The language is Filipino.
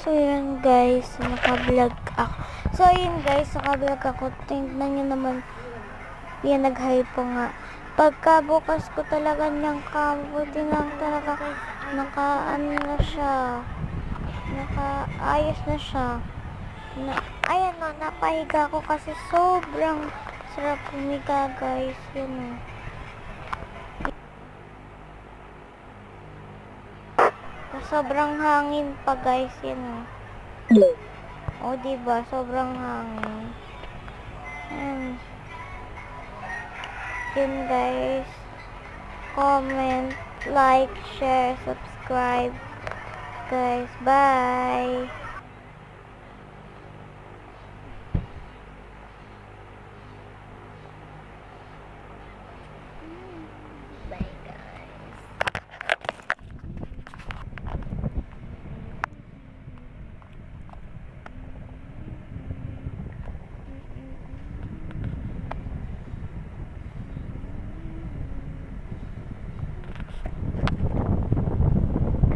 So, yun guys, naka-vlog ako. So, yun guys, naka-vlog ako. Tingnan nyo naman, yan, nag-hi po nga. Pagkabukas ko talaga niyang kamo, tingnan talaga, naka-ano na siya, naka-ayos na siya. Ayan o, napahiga ko kasi sobrang sarap humiga guys, yun o. Sobrang hangin pa guys, yun o. O diba, sobrang hangin. Yun guys. Comment, like, share, subscribe. Guys, bye!